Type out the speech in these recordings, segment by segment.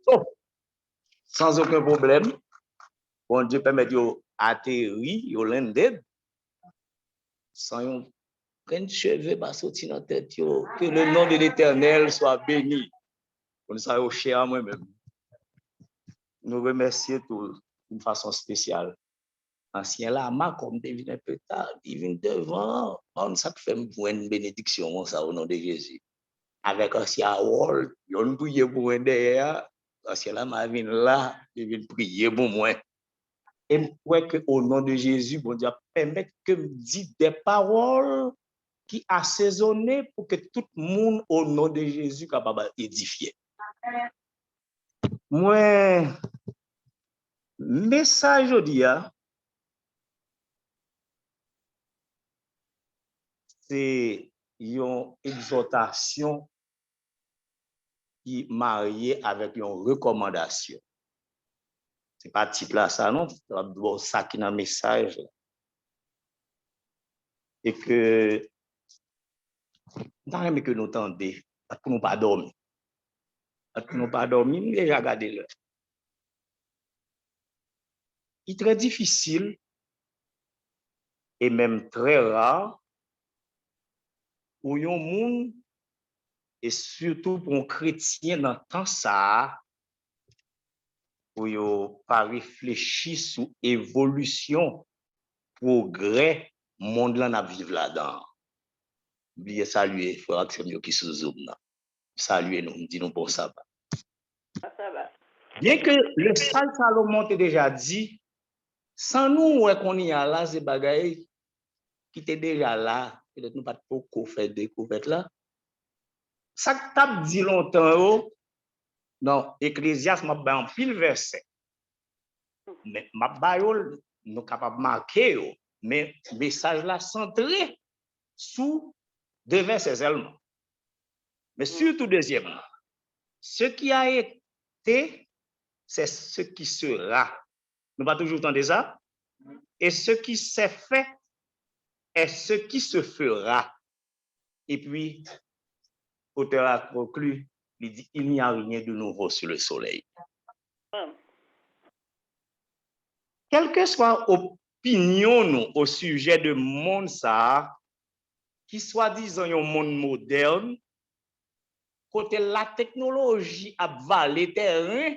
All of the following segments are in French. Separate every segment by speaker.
Speaker 1: Sauf, sans aucun problème, bon Dieu permet de atterrir, de lander, sans un cheveu pas sorti dans la tête, que le nom de l'Éternel soit béni. Comme ça, au cher moi-même. Nous remercions tout d'une façon spéciale. Ancien lama, comme devine un peu tard, il vient devant, on ça fait une bénédiction ça, au nom de Jésus. Avec ancien Wall, on prie pour moi derrière, ancien lama vient là, il vient prier pour moi. Et je crois qu'au nom de Jésus, bon Dieu, permettre que je dise des paroles qui assaisonnées pour que tout le monde, au nom de Jésus, soit capable d'édifier. Moi, message aujourd'hui, c'est une exhortation qui est mariée avec une recommandation. Ce n'est pas titre là, ça, non? C'est ça qui est dans le message. Et que, nous que nous entendons, parce que nous pas dormi. Parce que nous pas dormi, nous déjà regardé là. Il est très difficile et même très rare pour un monde, et surtout pour un chrétien dans le temps ça, pour ne pas réfléchir sur l'évolution, progrès, monde là n'a vivre là-dedans. Oubliez saluer, frère Action qui sous Zoom là. Saluez nous, dis nous pour ça. Bien que le sale Salomon t'a déjà dit, sans nous, qu'on y a là, ces bagailles qui étaient déjà là, peut-être nous pas beaucoup faire découverte là. Ça que t'as dit longtemps, dans Ecclésiaste, m'a ba en pile verset. Mais m'a ba yo, nous capable marquer, mais message là centré sous deux versets seulement. Mais surtout deuxièmement, ce qui a été, c'est ce qui sera. Nous pas toujours entendre ça. Et ce qui s'est fait est ce qui se fera. Et puis, auteur a conclu, il dit, il n'y a rien de nouveau sur le soleil. Quelle que soit l'opinion nous au sujet de monde ça, qui soit disant un monde moderne, côté la technologie a valé terrain,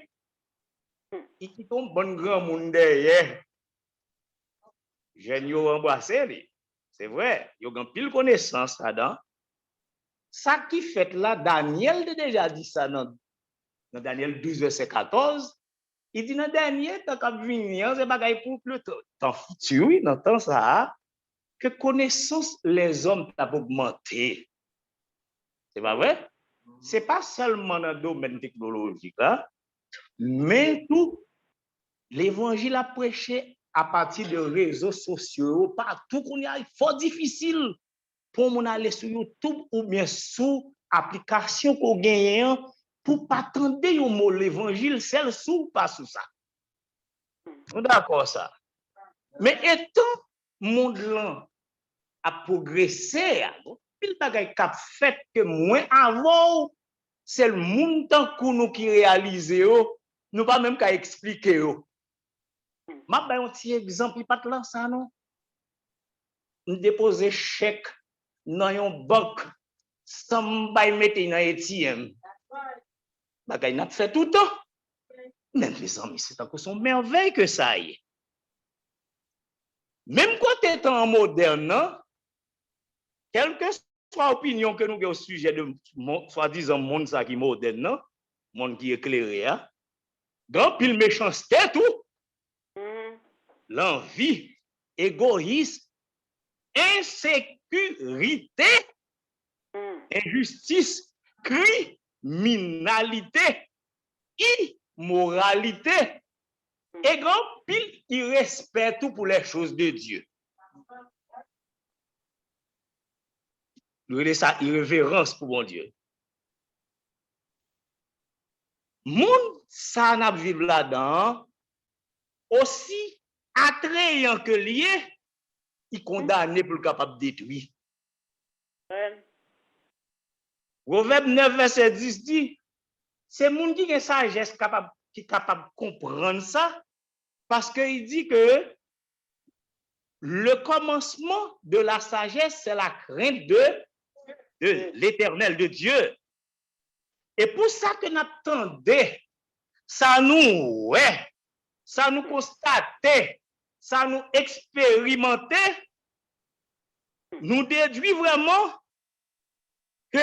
Speaker 1: et qui tombe bon grand monde derrière. J'aime embrasser, c'est vrai, il y a pile connaissance là-dedans. Ça qui fait là, Daniel a déjà dit ça dans Daniel 12, verset 14. Il dit dans Daniel, tant qu'à venir, c'est bagaille pour le temps futur, oui, dans le temps ça, que connaissance les hommes t'a augmenté. C'est pas vrai? C'est pas seulement dans le domaine technologique, là, mais tout l'évangile a prêché à partir de réseaux sociaux, partout qu'on y a, fort difficile pour mon aller sur YouTube ou bien sous application qu'on gagne pour pas attendre un mot l'évangile, celle sous pas sous ça. D'accord ça. Mais étant monde là a progressé, il bagay cap fait que moins avant c'est le monde tant que nous qui réaliser nous pas même qu'à expliquer m'a ba un petit exemple pas là ça non. Nous déposer chèque dans une banque sans bay mettre dans ATM. Bagay n'a fait tout le temps. Même les amis, c'est encore son merveille que ça y est. Même quand tu es en moderne, non? Quelle que soit l'opinion que nous avons au sujet de soi-disant monde qui est moderne, non? Monde qui est éclairé, hein? Grand pile méchanceté, tout. L'envie, égoïsme, insécurité, injustice, criminalité, immoralité, et grand pile irrespect tout pour les choses de Dieu. Nous avons ça irrévérence pour mon Dieu. Monde ça n'a vivre là-dedans aussi attrayant que lié, il condamné pour le capable de détruire. Proverbe 9 verset 10 dit C'est moun qui a une sagesse qui est capable de comprendre ça, parce qu'il dit que le commencement de la sagesse, c'est la crainte de l'Éternel, de Dieu. Et pour ça que nous attendons, ça nous, ouais, ça nous constater, ça nous expérimenter, nous déduit vraiment que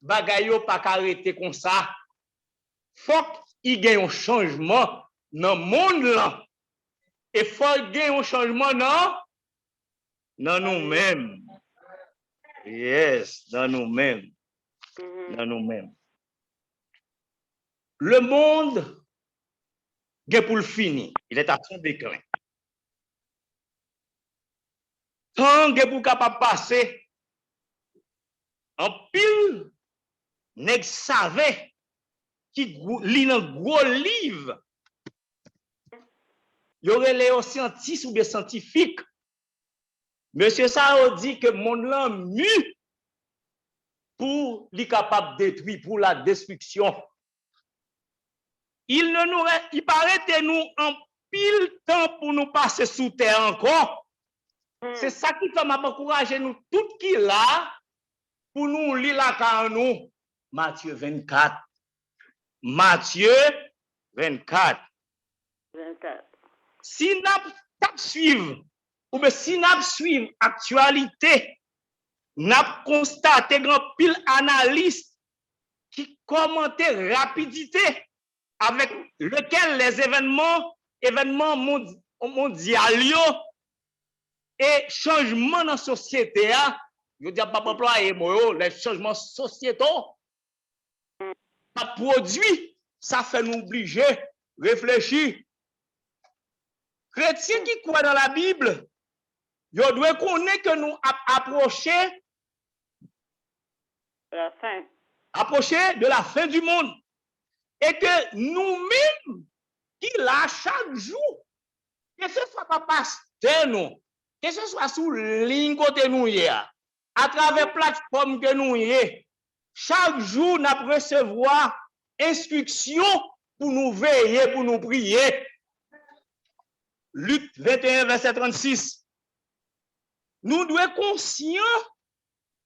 Speaker 1: bagayo pas arrêter comme ça. Faut qu'il y ait un changement dans le monde là. Et faut qu'il y ait un changement dans nous-mêmes. Yes, dans nous-mêmes. Dans nous-mêmes. Le monde, pour le finir, il est à son déclin. Tant que pour capable passer, en pile, nèg savait qui lit un gros livre. Il y aurait les scientifiques ou des scientifiques. Monsieur Sao dit que mon là mu pour les capable de détruire, pour la destruction. Il paraît que nous en pile temps pour nous passer sous terre encore. C'est ça qui fait m'encourager nous tout qui là pour nous lire la car nous. Matthieu 24. Matthieu 24. Si nous suivons, ou bien si nous suivons l'actualité, nous constatons grand pile analyste qui commentent rapidité avec lequel les événements mondiaux et changements dans la société, je dis pas employer les changements sociétaux, pas produit, ça fait nous obliger réfléchir. Chrétiens qui croient dans la Bible, ils doivent connaître que nous approcher de la fin du monde. Et que nous-mêmes, qui là chaque jour, que ce soit pas pasteur nous, que ce soit sous ligne côté nous, à travers plateforme que nous chaque jour, nous recevoir instructions pour nous veiller, pour nous prier. Luc 21, verset 36. Nous devons être conscients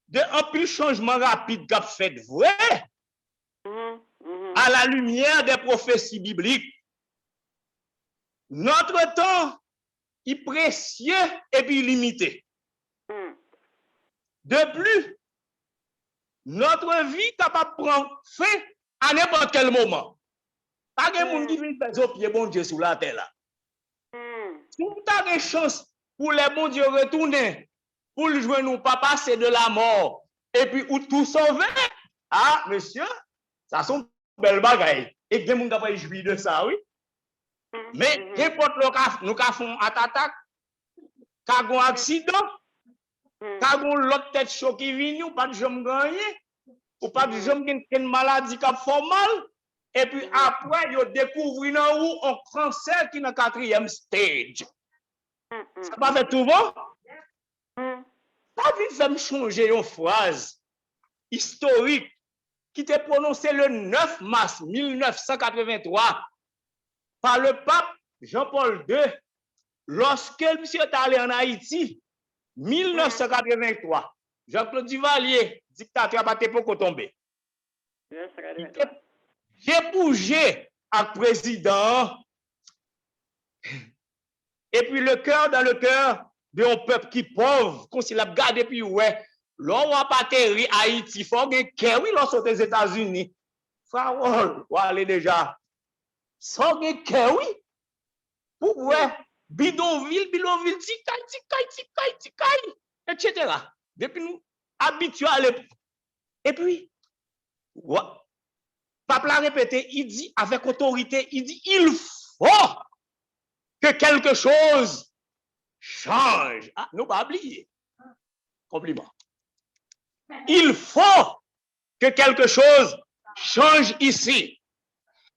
Speaker 1: de un peu changement rapide qu'a fait vrai à la lumière des prophéties bibliques. Notre temps est précieux et puis limité. De plus, notre vie est capable de prendre fin à n'importe quel moment. Pas de monde qui vient faire au pied bon Dieu sur la terre là. Si vous avez une chance pour les bons dieux retourner, pour le jouer nous pas passer de la mort, et puis ou tout sauver, ah, monsieur, ça sont belles bagailles. Et que les gens ne jouir de ça, oui. Mais n'importe le nous faisons attaque, quand un accident, quand l'autre tête chaud qui vient, ou pas de jambes gagner, ou pas de jambes qui une maladie qui fait mal, et puis après, ils découvrent un cancer qui est dans le 4e stage. Ça va faire tout bon? Ça vient faire me changer une phrase historique qui était prononcée le 9 mars 1983 par le pape Jean-Paul II lorsque monsieur est allé en Haïti 1983. Jean-Claude Duvalier, dictateur, n'a pas pour tomber. J'ai bougé à président et puis le cœur dans le cœur d'un peuple qui est pauvre, comme s'il a gardé puis ouais, l'on va pas atterrir Haïti, il faut que oui, l'on saute aux États-Unis. Farol, on aller déjà. Sans que oui, pour ouais, bidonville, tikaï, etc. Depuis nous habitués à l'époque. Et puis, ouais, Pape l'a répété, il dit avec autorité, il dit il faut que quelque chose change. Ah, nous pas oublier. Compliment. Il faut que quelque chose change ici.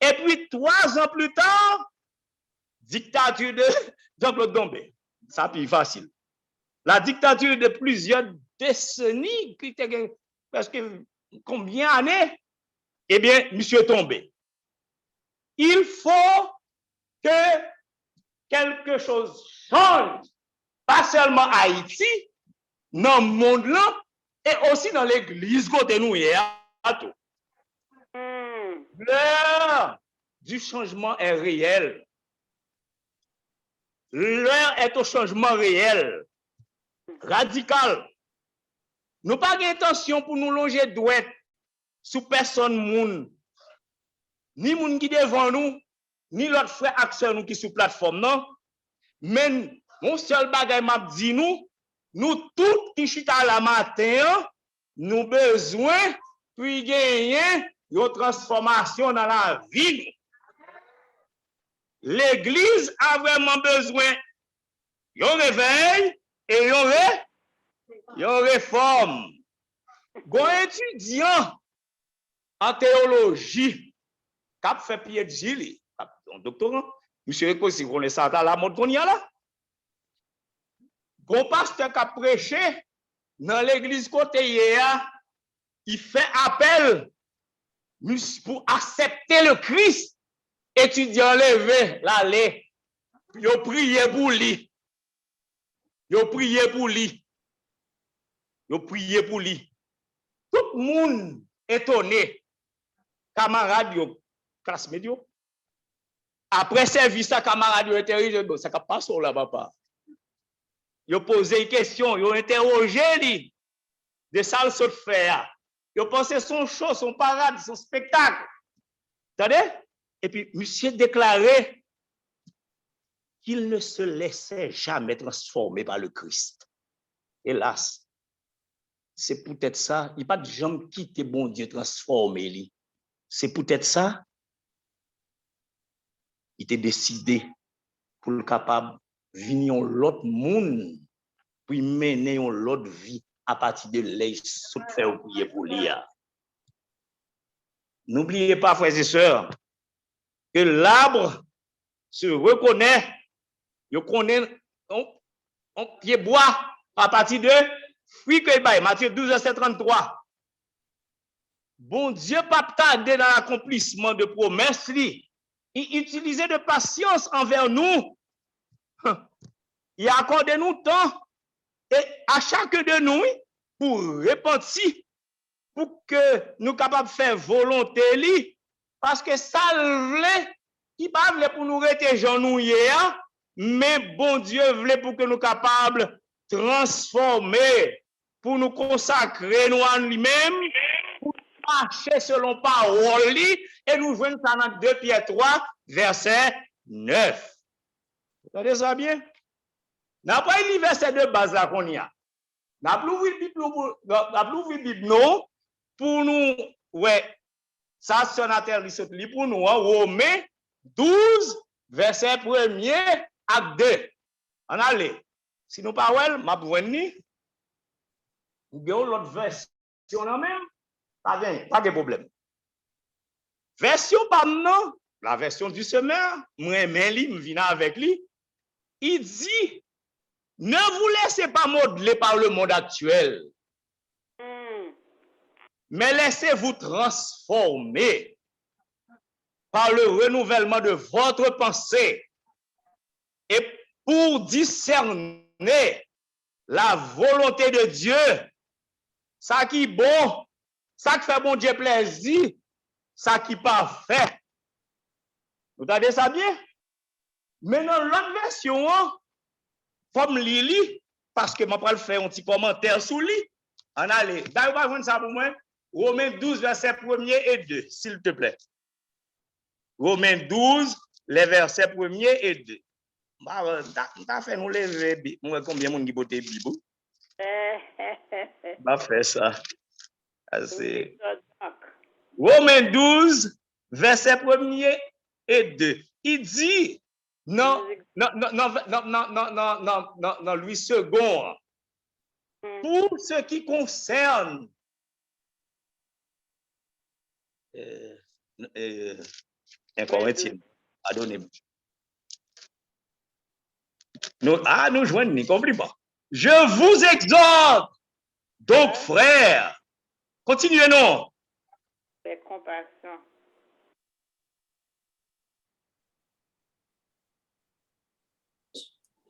Speaker 1: Et puis 3 ans plus tard, dictature de Jean-Claude Dombé. Ça plus facile. La dictature de plusieurs décennies, qui était presque combien d'années? eh bien, monsieur est tombé. Il faut que quelque chose change, pas seulement Haïti, dans le monde là, et aussi dans l'église côté nous hier. L'heure du changement est réelle. L'heure est au changement réel, radical. Nous pas d'intention pour nous loger douette sous personne moun, ni moun qui devant nous, ni l'autre frère acteur nous qui sous plateforme non. Mais mon seul bagay m'a dit nous tous qui chita la matin, nous besoin puis gagner une transformation dans la vie. L'église a vraiment besoin d'un réveil et d'une réforme. Un étudiant en théologie, qui a fait PhD, un doctorant, monsieur Eko, si vous connaissez ça, la mode qu'on y a là. Un pasteur qui a prêché dans l'église côté hier, il fait appel pour accepter le Christ. Étudiant levé, l'aller, il a prié pour lui. Il a prié pour lui. Il a prié pour lui. Tout le monde étonné. Camarade, classe médio. Après service, camarade, intérieur, ça ne passe pas là, papa. Il a posé une question, il a interrogé lui de ça le saut faire. Il a pensé son show, son parade, son spectacle. Attendez? Et puis, monsieur déclarait qu'il ne se laissait jamais transformer par le Christ. Hélas, c'est peut-être ça. Il n'y a pas de gens qui quitter bon Dieu transformé. C'est peut-être ça. Il était décidé pour le capable de venir l'autre monde, puis mener l'autre vie à partir de l'œil, sous faire prier pour lui. N'oubliez pas, frères et sœurs, que l'arbre se reconnaît, il connaît, on pied bois à partir de fruits que il Matthieu 12, verset 33. Bon Dieu, pas tarder dans l'accomplissement de promesses, il utilisait de patience envers nous. Il a accordé nous temps et à chacun de nous pour repentir, pour que nous capables de faire volonté, parce que ça le il pas voulait pour nous rester gens nous hier, mais bon Dieu voulait pour que nous capables de transformer, pour nous consacrer nous en lui-même, pour marcher selon parole, et nous joignons ça dans 2 Pierre 3, verset 9. Vous entendez ça bien? N'a pas le verset de base là qu'on y a. N'a plus ouvert Bible non pour nous ouais ça sénateur li pour nous Romains 12 verset 1er à 2. On allez. Si nous pas well, m'a ni ou bien l'autre version là même pas de problème. Version pas non, la version du semeur, moi mais lui me vient avec lui. Il dit ne vous laissez pas modeler par le monde actuel, mais laissez-vous transformer par le renouvellement de votre pensée et pour discerner la volonté de Dieu, ça qui est bon, ça qui fait bon Dieu plaisir, ça qui est parfait. Vous entendez ça bien? Mais dans l'autre version, comme Lili, parce que je vais faire un petit commentaire sur lui. On allait. D'ailleurs, vous ça pour moi. Romains 12, verset 1er et 2, s'il te plaît. Romains 12, les versets 1er et 2. T'as fait nous lever. Moi, combien de monde qui botte Bible? Va faire ça. Romains 12, verset 1er et 2. Il dit, non, Louis II. Pour ce qui concerne un Corinthien, pardonnez-moi. Nous joignons, n'y compris pas. Je vous exhorte, donc frères, continuez non.
Speaker 2: Fais compassion.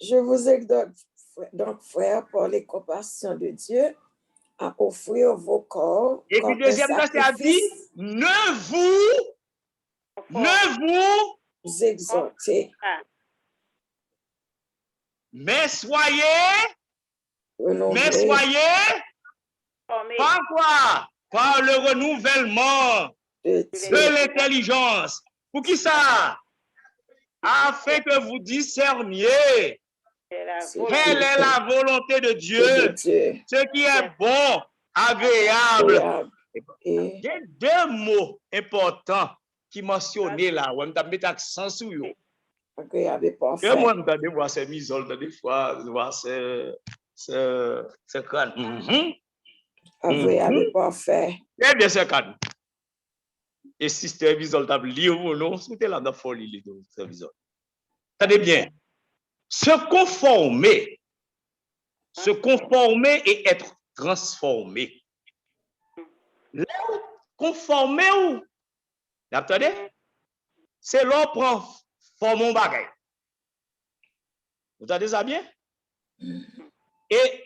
Speaker 3: Je vous exhorte, donc, frères, par les compassions de Dieu, à offrir vos corps
Speaker 1: Et puis
Speaker 3: comme un
Speaker 1: deuxième là, c'est à dire,
Speaker 3: sacrifice,
Speaker 1: ne vous
Speaker 3: exhortez,
Speaker 1: mais
Speaker 3: renouvelez
Speaker 1: soyez par quoi? Par le renouvellement
Speaker 3: de
Speaker 1: de
Speaker 3: Dieu.
Speaker 1: l'intelligence. Pour qui ça? Afin que vous discerniez quelle est la volonté de Dieu, ce qui est bon, agréable. Il y a deux mots importants qui mentionnent là. On va mettre accent sur eux.
Speaker 3: Agréable et parfait.
Speaker 1: Et moi, je vois ces misoles, des fois, je vois ce crâne.
Speaker 3: Agréable et parfait.
Speaker 1: Très bien, ce crâne. Et si c'était un misole, t'as lire ou non, c'était là dans la folie, ce misole. Attendez bien. Se conformer et être transformé. Là, conformer ou, attendez, c'est l'on prend forme mon bagage. Vous entendez ça bien? Et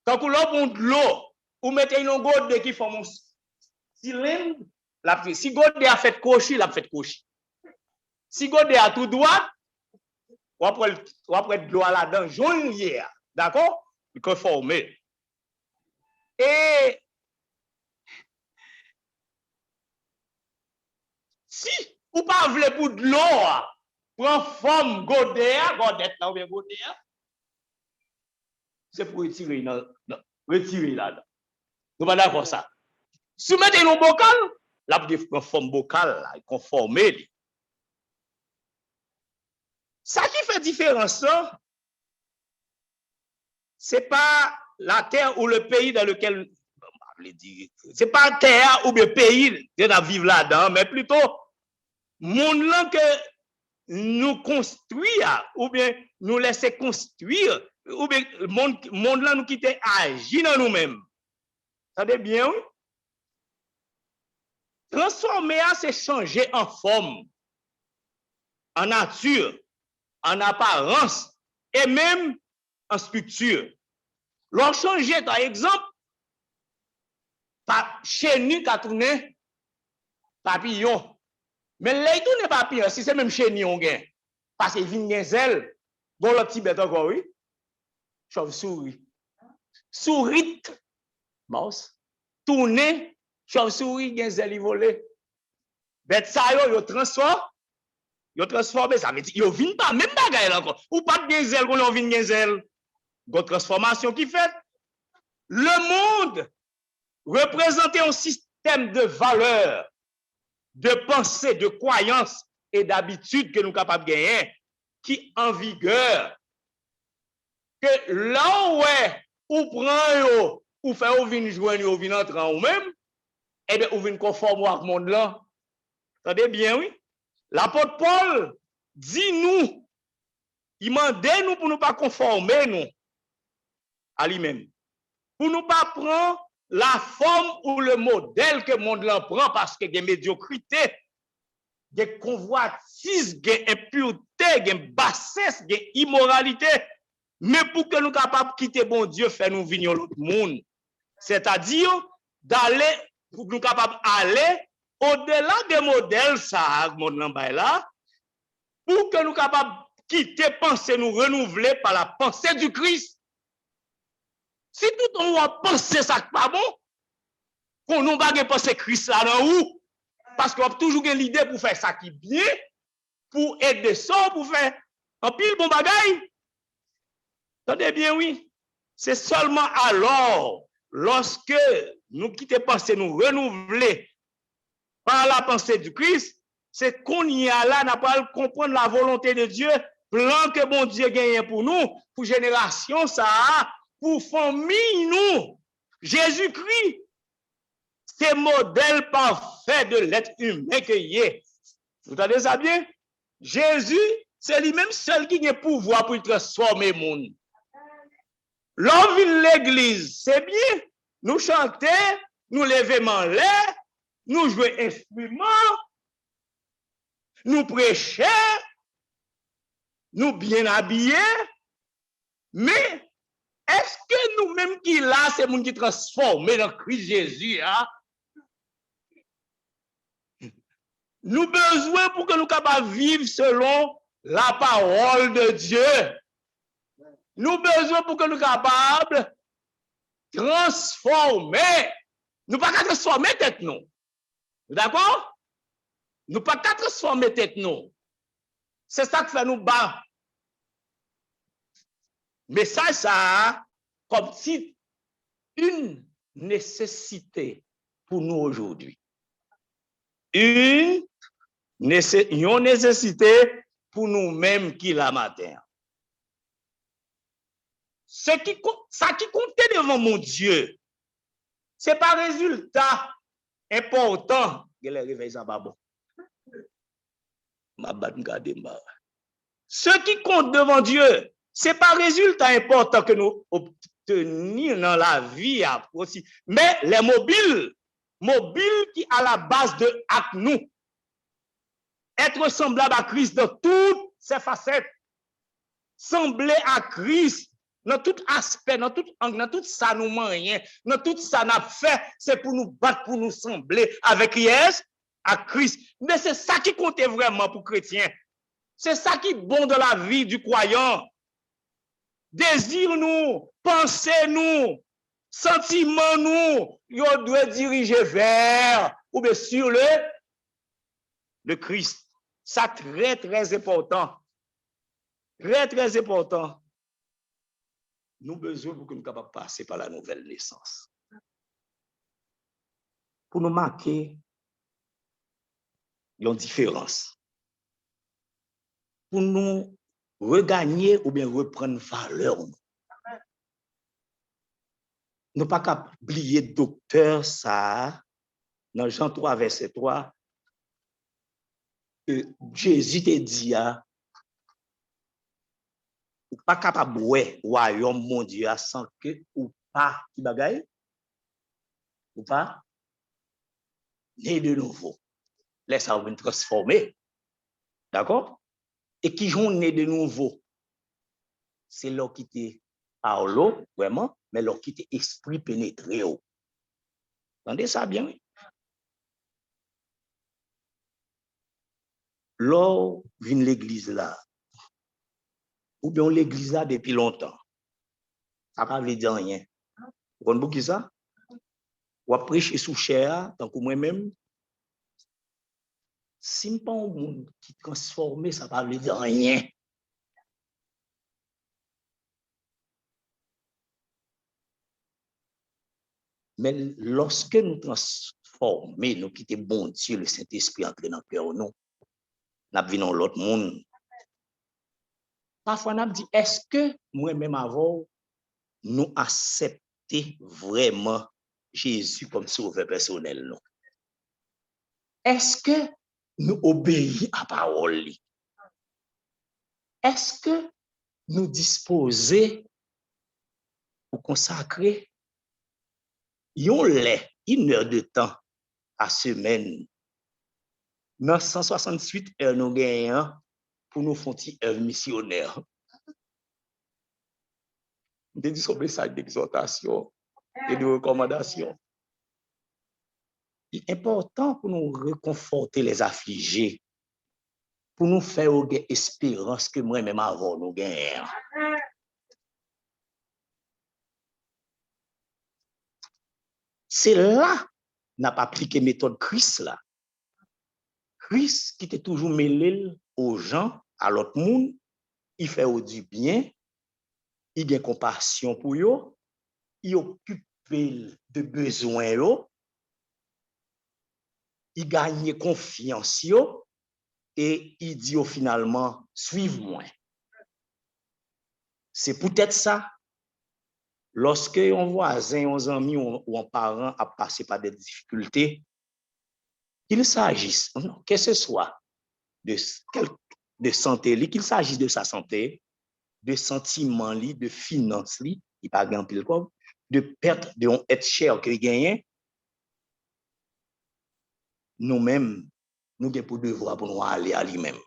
Speaker 1: quand vous l'on prend de l'eau, vous mettez une goutte qui forme un cylindre, si goutte a fait cocher, la fait cocher. Si goutte a tout droit, ou après de l'eau là-dedans, jaune hier, d'accord? Il faut former. Et si vous pas voulez pour de l'eau, prend forme godéa, là ou bien godéa, c'est pour retirer là-dedans. Nous pas d'accord ça. Si vous mettez un bocal, là vous forme bocal, là, conformé. Ça qui fait différence, c'est pas la terre ou le pays dans lequel, c'est pas terre ou le pays qui va vivre là-dedans, mais plutôt monde là que nous construire ou bien nous laisser construire ou bien monde là nous quitter agir dans nous-mêmes. Ça veut bien, oui? Transformer, c'est changer en forme, en nature, en apparence et même en structure. L'on changer, par exemple, par chenille qui a tourné papillon. Mais là, il tourne papillon, si c'est même chenille, on gagne. Parce qu'il vient des ailes. Bon, le petit bête encore, oui. Chauve-souris. Sourit, mouse. Tourner, chauve-souris, des ailes, il vole. Bête ça, yo transforme. Yo transforme, ça veut dire, yo vient pas, même bagaille encore. Ou pas de des ailes, qu'on vient des ailes. Une transformation qui fait. Le monde représentait un système de valeurs, de pensée, de croyances et d'habitudes que nous sommes capables de gagner, qui en vigueur, que là où est, ou prend ou fait ou vin joindre ou vin entrer en ou même, et bien ou vin conforme à ce monde là. Attendez bien, oui. L'apôtre Paul dit nous, il mande nous pour nous pas conformer nous à lui-même. Pour nous pas prendre la forme ou le modèle que le monde là prend parce que des médiocrité, des convoitises, des impureté, des bassesse, des immoralité, mais pour que nous capables de quitter bon Dieu, faire nous venir l'autre monde. C'est-à-dire d'aller, pour nous capables d'aller au-delà des modèles, ça, monde là, pour que nous capables de quitter, penser, nous renouveler par la pensée du Christ. Si tout le monde pense ça pas bon, qu'on nous va penser Christ là dans où? Parce qu'on a toujours l'idée pour faire ça qui est bien, pour aider ça, pour faire un pile bon bagaille. Attendez bien, oui. C'est seulement alors, lorsque nous quittons penser, nous renouveler par la pensée du Christ, c'est qu'on y a là, n'a pas comprendre la volonté de Dieu, plan que bon Dieu gagne pour nous, pour génération ça, pour famille nous. Jésus-Christ, c'est modèle parfait de l'être humain que y est. Vous entendez ça bien? Jésus, c'est lui-même seul qui a pouvoir pour transformer le monde. L'homme vient l'église, c'est bien. Nous chanter, nous lever en l'air, nous jouons instrument, nous prêchons, nous bien habillés, mais est-ce que nous-mêmes qui là, c'est nous qui transformés dans Christ Jésus, hein? Nous besoin pour que nous capables vivre selon la parole de Dieu. Nous besoin pour que nous capables transformer. Nous pas qu'à transformer tête nous. D'accord? Nous pas qu'à transformer tête nous. C'est ça qui fait nous bas. Mais ça comme si une nécessité pour nous aujourd'hui. Une nécessité pour nous-mêmes qui la matin. Ça qui comptait devant mon Dieu, c'est pas résultat important. Ce qui compte devant Dieu, c'est pas résultat important que nous obtenir dans la vie aussi, mais les mobiles qui à la base de nous. Être semblable à Christ dans toutes ses facettes. Sembler à Christ dans tout aspect, dans tout angle, dans tout ça nous moyen, dans tout ça n'a fait, c'est pour nous battre, pour nous sembler avec Yes, à Christ. Mais c'est ça qui compte vraiment pour chrétiens. C'est ça qui est bon dans la vie du croyant. Désir nous, pensée nous, sentiment nous, on doit diriger vers ou bien sur le Christ. Ça très, très important. Très, très important. Nous avons besoin pour que nous soyons capables de passer par la nouvelle naissance. Pour nous marquer une différence. Pour nous regagner ou bien reprendre valeur. Nous ne pas qu'à oublier docteur ça dans Jean 3, verset 3. Jésus te dit, ou pas capable de royaume mon Dieu sans que ou pas qui bagaille ou pas né de nouveau. Laisse ça vous transformer. D'accord? Et qui sont né de nouveau. C'est là qui te parle vraiment, mais là qui te esprit pénétré. Entendez ça bien? Oui? Là, vient l'église là. Ou bien l'église là depuis longtemps. Ça ne veut pas dire rien. Vous comprenez ça? Ou à prêcher sous chair, tant que moi-même. Si je ne pas un monde qui transforme, ça ne veut pas dire rien. Mais lorsque nous transformons, nous quittons bon Dieu, le Saint-Esprit entre dans le cœur, nous venons l'autre monde. Parfois, nous dit, est-ce que moi-même avant, nous acceptons vraiment Jésus comme sauveur personnel? Non? Est-ce que nous obéissons à la parole? Est-ce que nous disposons pour consacrer une heure de temps à semaine? Dans 168 heures, nous gagnons pour nous faire une œuvre missionnaire. Nous dit son message d'exhortation et de recommandation. Il est important pour nous réconforter les affligés, pour nous faire espérance que moi-même avant nous gagnons. C'est là n'a pas appliqué méthode Christ là. Christ qui était toujours mêlé aux gens, à l'autre monde, il fait du bien, il a compassion pour eux, il occupe de besoins, il gagne confiance et il dit finalement, suive-moi. C'est peut-être ça. Lorsque un voisin, un ami ou un parent a passé par des difficultés, qu'il s'agisse, que ce soit de santé, qu'il s'agisse de sa santé, de sentiments, de finances, il pas grand pile de perte de être cher qu'il gagne, nous-mêmes, nous avons pour devoir pour nous aller à lui-même.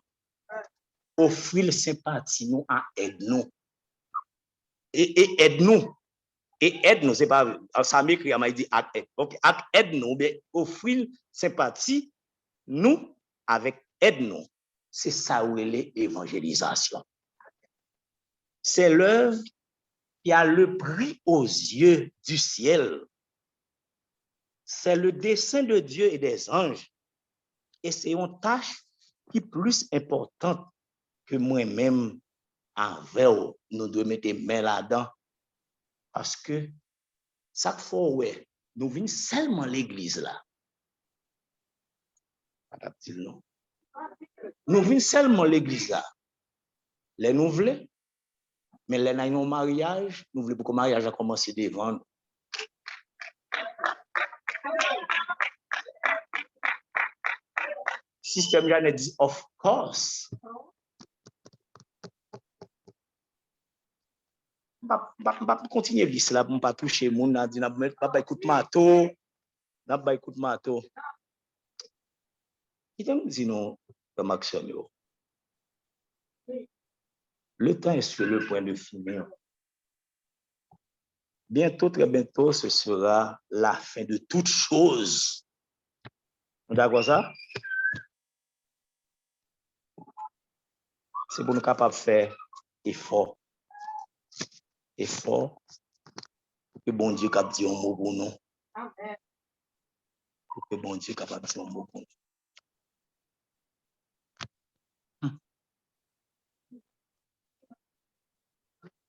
Speaker 1: Offrir sympathie nous à aide nous. Et aide-nous. Et aide-nous, c'est pas, ça m'écrit, m'a dit aide. Donc, aide-nous, mais offrir sympathie, nous, avec aide-nous. C'est ça où est l'évangélisation. C'est l'œuvre qui a le prix aux yeux du ciel. C'est le dessein de Dieu et des anges. Et c'est une tâche qui est plus importante que moi-même envers nous devons mettre les mains là-dedans. Parce que chaque fois, ouais, nous venons seulement l'église là. Nous venons seulement l'église là. Les nous voulons, mais les nous mariage, nous voulons pour que le mariage a commencé devant nous. Système Janet dit, of course. Je continue liste là pour ne pas toucher le monde. Je ne vais pas écouter mato. Je ne vais pas écouter mato. Qui te dit non, Maxime? Le temps est sur le point de finir. Bientôt, très bientôt, ce sera la fin de toute chose. Vous d'accord ça? C'est pour nous capables de faire effort. Effort. Pour que bon Dieu capable dire un mot pour nous. Pour que bon Dieu capable dire un mot pour nous.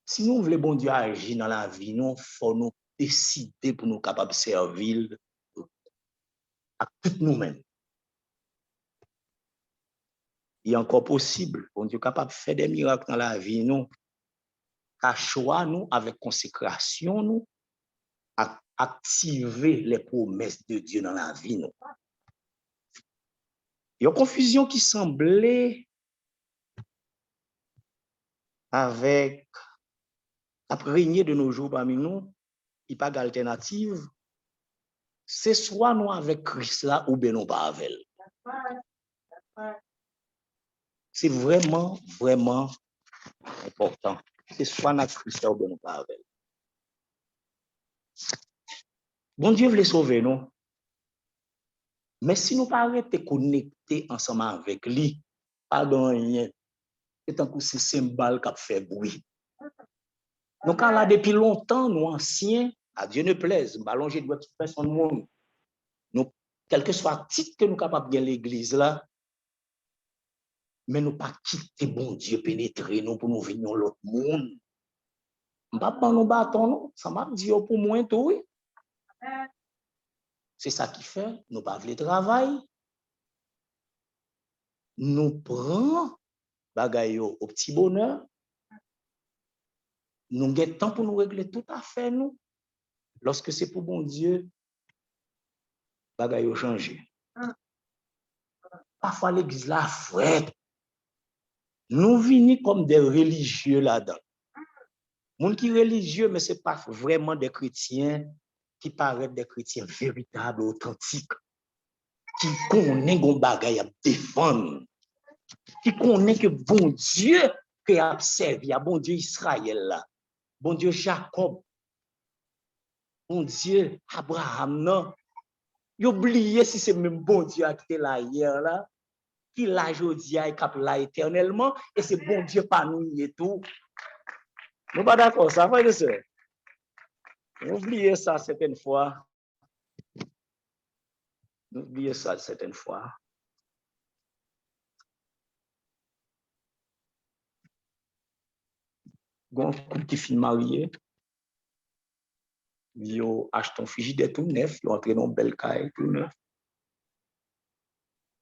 Speaker 1: Si nous voulons bon Dieu agir dans la vie, nous faut nous décider pour nous capables de servir à toutes nous-mêmes. Il est encore possible, bon Dieu capable de faire des miracles dans la vie, nous, à choix, nous, avec consécration, nous, à activer les promesses de Dieu dans la vie, nous. Il y a une confusion qui semblait avec la régner de nos jours parmi nous, il n'y a pas d'alternative. C'est soit nous avec Christ là ou bien non pas avec elle. C'est vraiment, vraiment important. C'est soit notre Christ ou bien non pas avec elle. Bon Dieu veut sauver nous. Mais si nous ne pas arrêter connecter ensemble avec lui, pardon, rien. C'est un coup c'est symbole qui fait bruit. Donc, là, depuis longtemps, nous anciens, à Dieu ne plaise, ballon, je dois faire son monde. Nous, quel que soit le titre que nous sommes capables de l'église là, mais nous pas quitter bon Dieu pénétrer nous pour nous venir dans l'autre monde. Nous pas prendre nos bâtons, non. Ça m'a dit pour moi tout, oui. C'est ça qui fait, nous pas le travail. Nous prenons bagaille au petit bonheur. Nous avons le temps pour nous régler tout à fait, nous. Lorsque c'est pour bon Dieu, bagaille au changer. Parfois, l'église là, frère. Nous venons comme des religieux là-dedans. Moun qui religieux, mais ce n'est pas vraiment des chrétiens qui paraissent des chrétiens véritables, authentiques, qui connaissent qu'on bagaille à défendre, qui connaissent que bon Dieu qui a servi, bon Dieu Israël là, bon Dieu Jacob, bon Dieu Abraham, non. Ils oublié si c'est même bon Dieu qui était là hier là, qui l'a aujourd'hui et qui là éternellement, et c'est bon Dieu par nous et tout. Nous pas d'accord, ça va de ça. Oubliez ça certaines fois. Oubliez ça certaines fois. Gon couple qui fin marié, yo achète un frigidaire tout neuf, yo entre dans une belle caille tout neuf.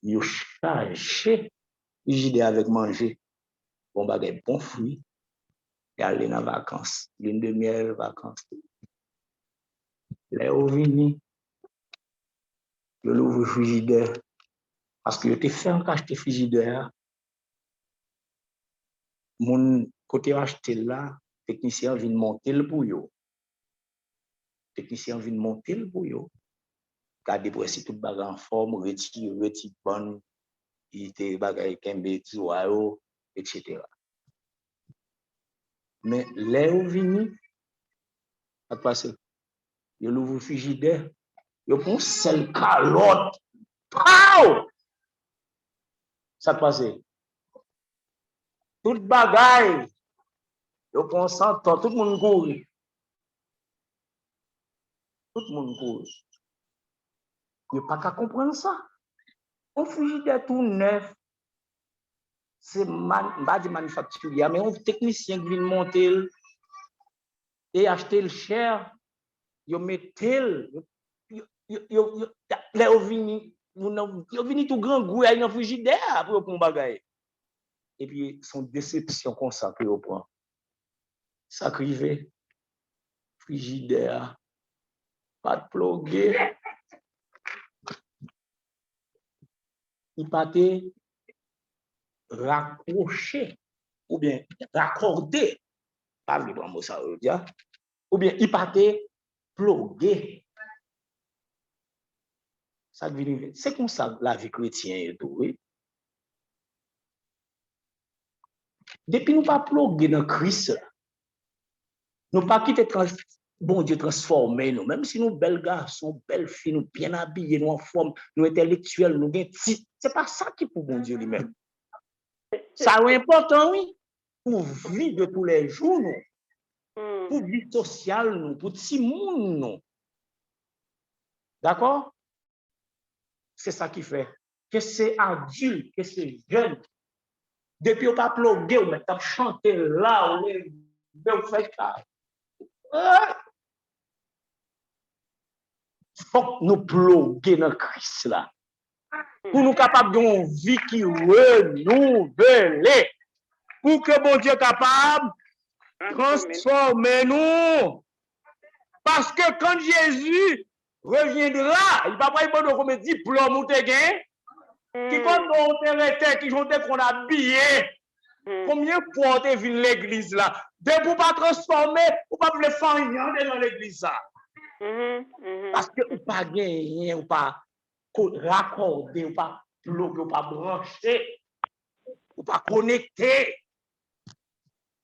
Speaker 1: Yo chargé frigidaire avec manger, bon bagay bon fruit, et aller dans vacances, lune de miel vacances. Là, au vini, yo l'ouvre frigidaire, parce que yo te fait un acheter frigidaire, mon côté acheté là, technicien vient monter le pour yo. Technicien vient monter le pour yo. garder pour essayer tout bagage en forme, retirer petit bonne, il était bagage kembe tiwao, etc. Mais là où vini, ça passe, il ouvre le frigidaire, il prend sel calotte, ça passe. Tout bagage, il prend 100 ans, tout le monde court. Tout le monde court. Il n'y a pas qu'à comprendre ça. Un frigidaire tout neuf, c'est pas de manufacturier, mais un technicien qui vient monter et acheter le cher, il met tel, il vient tout grand goût à un frigidaire pour prendre bagaille. Et puis, son déception comme ça que vous prend. Ça crive, frigidaire, pas de plug, il partait raccroché ou bien raccordé, pas le mot ça veut dire, ou bien il partait plugué. C'est comme ça la vie chrétienne est tout, oui. Depuis nous pas plugué dans Christ, nous pas quitter bon Dieu transformer nous, même si nous belles garçons, belles filles, nous bien habillés, nous en forme, nous intellectuels, nous bien titres, c'est pas ça qui pour bon Dieu lui-même. Ça est important, oui, pour vie de tous les jours, nous, pour vie sociale, nous, pour petit monde, nous. D'accord? C'est ça qui fait que c'est adulte, que c'est jeune. Depuis on pas plugué, on met chanter là, on est fait ça. Il faut que nous pluguer dans Christ là. Pour nous capables d'une vie qui renouvelle. Pour que bon Dieu capable de transformer nous. Parce que quand Jésus reviendra, il va pas y avoir comme diplôme ou te gain. Qui quand on te qui ont qu'on a habillé. Combien de fois on vu l'église là? De pour pas transformer, ou pas le faire dans l'église là. Parce que ou pas gagner, ou pas raccorder, ou pas plugger, ou pas brancher, ou pas connecter.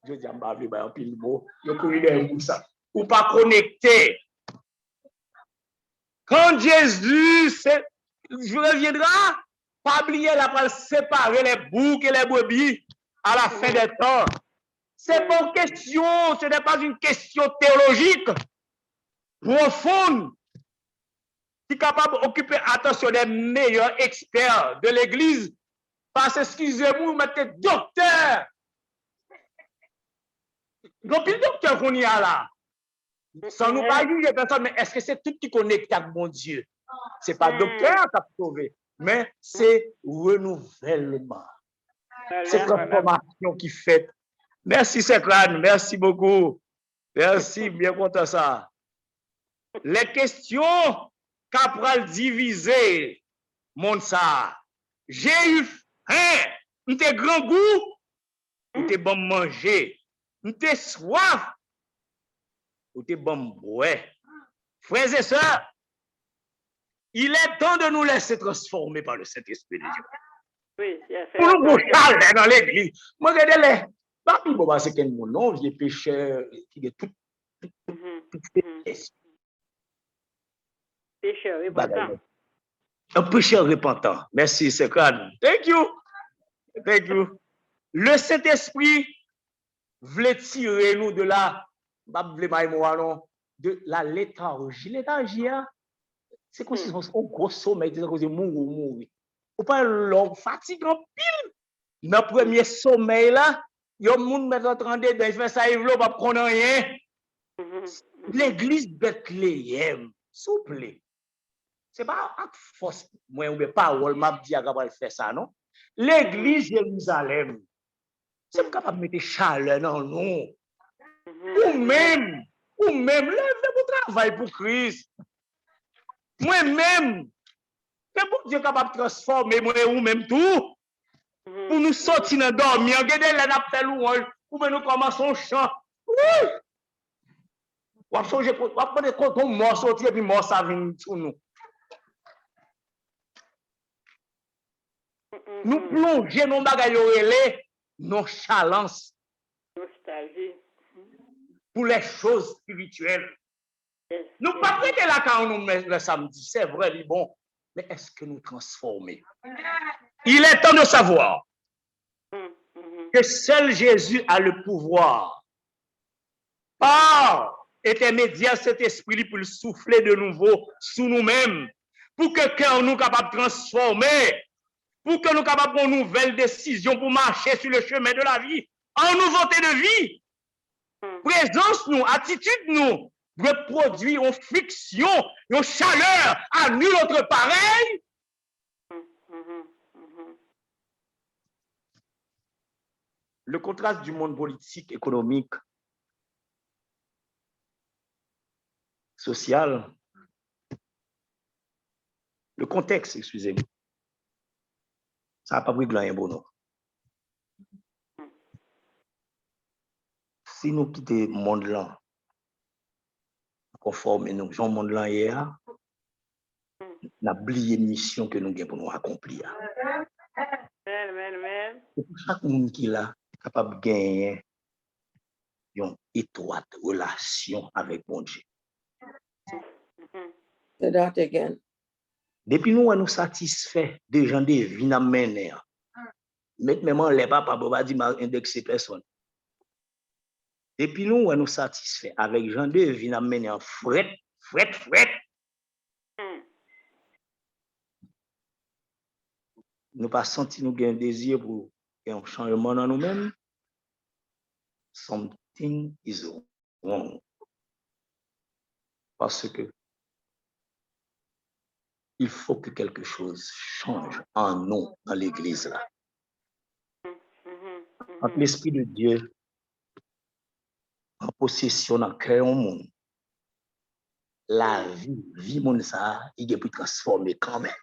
Speaker 1: Je dis, je vais vous un pile mot, je peux ça. Ou pas connecter. Quand Jésus reviendra, pas oublier la pas séparer les boucs et les brebis à la fin des temps. C'est pas une question, ce n'est pas une question théologique profonde qui est capable d'occuper l'attention des meilleurs experts de l'Église. Parce, excusez-moi, vous mettez docteur. Donc, le docteur qu'on y a là, sans nous pas juger personne, mais est-ce que c'est tout qui connecte avec mon Dieu? Ce n'est pas docteur qui a sauvé, mais c'est renouvellement. C'est transformation qui fait. Merci, Secran, merci beaucoup. Merci, bien content ça. Les questions qu'après diviser, mon ça. J'ai eu faim, m'te grand goût, m'te bon manger, m'te soif, m'te bon boire. Frères et sœurs, il est temps de nous laisser transformer par le Saint-Esprit de Dieu.
Speaker 3: Oui,
Speaker 1: pour nous boucher dans l'église. Moi, regardez-les. Papi, bon, c'est quel mon nom, vieux pécheur, qui est tout.
Speaker 3: Pécheur repentant.
Speaker 1: Un pécheur repentant. Merci, c'est crâne. Thank you. Thank you. Le Saint-Esprit voulait tirer nous de de la léthargie. Léthargie, c'est comme si on gros sommeil, c'est comme si mourir. Ou pas long fatigue en pile. Dans le premier sommeil là, il y a un monde qui est en train de faire ça, il ne va pas prendre rien. L'église Bethléem, s'il vous plaît. Ce n'est pas à force, moi, ou bien parole, m'a dit à faire ça, non? L'église Jérusalem, c'est capable de mettre chaleur dans nous. Ou même, lève-vous travail pour Christ. Moi-même, c'est pour Dieu capable de transformer moi ou même tout. Pour nous sortir dans dormir, regardez là, n'a fait louange, pour nous commencer un chant. Oui! On va changer, on va prendre compte, on mort sortir, et puis mort ça vient sur nous. Nous plonger nos bagailles nonchalance
Speaker 2: Nostalgie.
Speaker 1: pour les choses spirituelles. Nous pas prêter la quand nous le samedi, c'est vrai, bon, mais est-ce que nous transformer? Il est temps de savoir que seul Jésus a le pouvoir, par intermédiaire cet esprit pour le souffler de nouveau sous nous-mêmes, pour que cœur nous capable de transformer, pour que nous capables de prendre une nouvelle décision pour marcher sur le chemin de la vie, en nouveauté de vie. Présence nous, attitude nous, de produire une friction, une chaleur à nul autre pareil. Le contraste du monde politique, économique, social, le contexte, excusez-moi, ça n'a pas pris de rien bon. Si nous quittons le monde là, conforme nous, Jean monde là hier, nous avons oublié une mission que nous avons pour nous accomplir. Et pour chaque monde qui est là, capable de gagner une étroite relation avec mon Dieu.
Speaker 3: Say that again.
Speaker 1: Depuis nous satisfaits des gens des vies à mener. Maintenant, les papas, papa dit m'a indexé personne. Depuis nous satisfaits avec gens de vie à mener en fret. Nous pas senti nous un désir pour un changement dans nous-mêmes. Something is wrong. Parce que il faut que quelque chose change en nous, dans l'église là. Quand l'Esprit de Dieu en possession dans le cœur du monde, la vie monde ça, il est plus transformé quand même.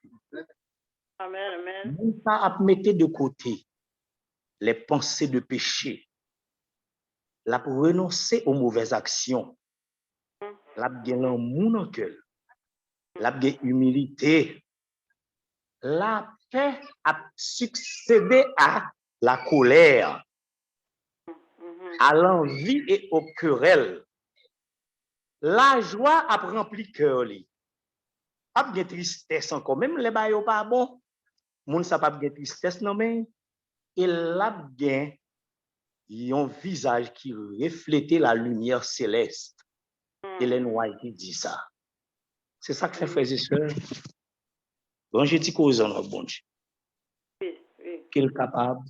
Speaker 2: Amen.
Speaker 1: Nous pas mettre de côté les pensées de péché, la pour renoncer aux mauvaises actions, la bien l'amour dans le cœur, la bien humilité, la paix a succédé à la colère, à l'envie et au querelle. La joie a rempli cœur li. Pas de tristesse encore, même les bails pas bon. Moun sa pas de tristesse non mais et là bien un visage qui reflétait la lumière céleste. Hélène White qui dit ça. C'est ça que fait frères et sœurs. Quand je dis cause en bon Dieu. Qu'il est capable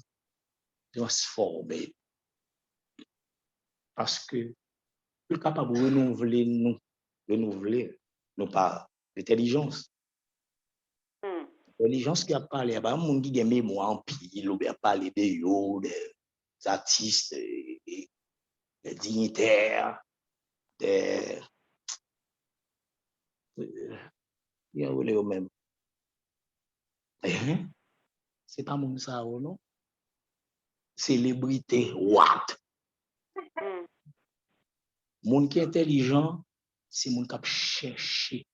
Speaker 1: de transformer. Parce que il est capable de renouveler nous par l'intelligence. L'intelligence qui a parlé, il y a un monde qui a mémoire en pile, ou bien parler des artistes, des dignitaires, des même. C'est pas mon ça, non? Célébrité, what? Monde qui est intelligent, c'est mon qui chercher.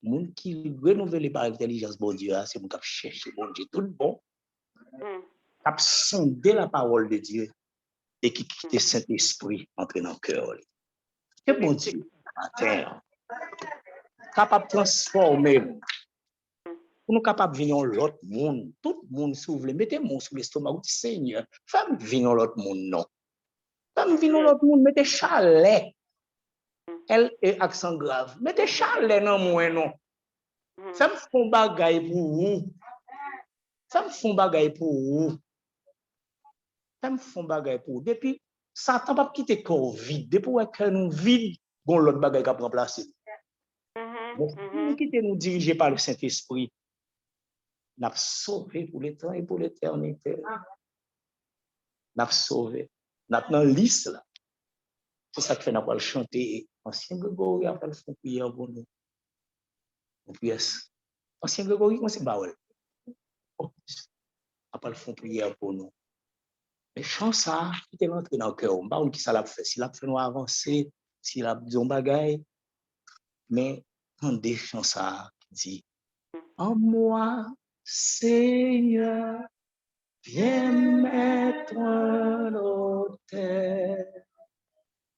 Speaker 1: Monde qui renouvelle par l'intelligence, bon Dieu, c'est mon qui chercher, bon Dieu, tout bon. Qui sonder la parole de Dieu et qui quitte Saint-Esprit entrer dans le cœur. Que bon Dieu, matin, capable de transformer. Pour nous capables de venir l'autre monde, tout le monde s'ouvre, mettez mon sous l'estomac, Seigneur, femme venir l'autre monde, non. Femme venir l'autre monde, mettez chalet. Elle est accent grave. Mettez chalet dans moi, non. Ça me font bagaille pour vous. Ça me font bagaille pour vous. Ça me font bagaille pour vous. Depuis, Satan pas quitter corps vide. Depuis que nous vide, bon l'autre bagaille qui a remplacé. Nous quitter nous diriger par le Saint-Esprit. N'a sauvé pour le temps et pour l'éternité. N'a sauvé. N'a dans liste là. C'est ça que fait n'a pas le chanter. Ancien Grégory a pas le faire prière pour nous. Ancien Grégory, comment c'est bawel? A pas le faire prière pour nous. Mais chance ça, qui est rentré dans le cœur. On parle qui ça l'a fait. Si l'a fait nous avancer, si l'a dit un bagaille. Mais quand des chants ça qui dit en moi, Seigneur, Viens mettre un autel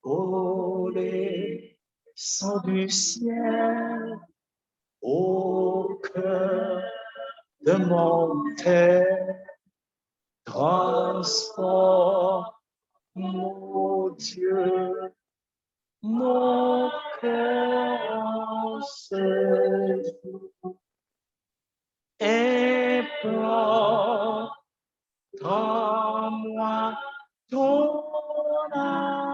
Speaker 1: au sang du ciel au cœur de mon terre. Transforme, mon Dieu, mon cœur en ce jour. Implante en moi ton amour.